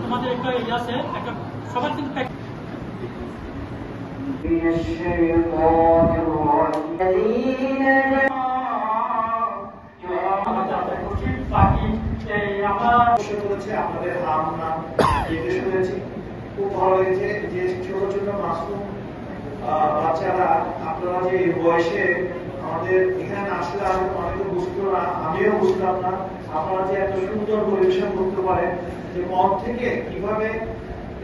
তোমাদের একটা ইয়ে আছে, একটা সবার কিন্তু আপনাদের হাম নাম শুনেছি, খুব ভালো লেগেছে যে ছোট ছোট মাসুম বাচ্চারা আপনারা যে বয়সে আমাদের এখানে আসলে আমি অনেকে বুঝতো না, আমিও বুঝতাম না, আপনারা যে এত সুন্দর পরিবেশন করতে পারেন, যে মন থেকে কিভাবে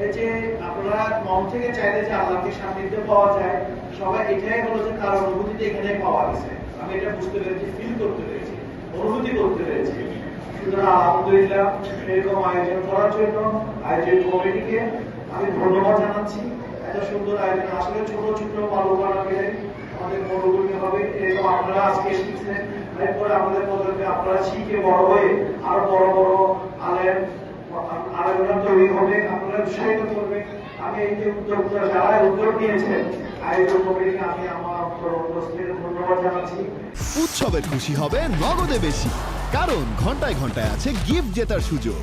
এই যে আপনারা মন থেকে চাইলে যে আল্লাহকে সান্নিধ্য পাওয়া যায়, সবাই এটাই হলো যে তার অনুভূতিটা এখানে পাওয়া গেছে। আমি এটা বুঝতে পেরেছি, ফিল করতে পেরেছি, অনুভূতি করতে পেরেছি। সুতরাং আলহামদুলিল্লাহ এরকম আয়োজন করার জন্য আয়োজন কমিটিকে আমি ধন্যবাদ জানাচ্ছি। এত সুন্দর আয়োজন আসলে ছোট ছোট বালুকানা মিলে আমাদের মনোগুলি হবে, এরকম আপনারা আজকে শিখছেন, এরপরে আমাদের প্রজন্মে আপনারা শিখে বড় হয়ে আরো বড় বড় আলেম আলোচনা তৈরি হবে, আপনারা উৎসাহিত করবে। আমি এই যে উদ্যোগটা যারা উদ্যোগ নিয়েছেন আয়োজন কমিটিকে আমি আমার ধন্যবাদ জানাচ্ছি। উৎসবের খুশি হবে নগদে বেশি, কারণ ঘন্টায় ঘন্টায় আছে গিফট জেতার সুযোগ।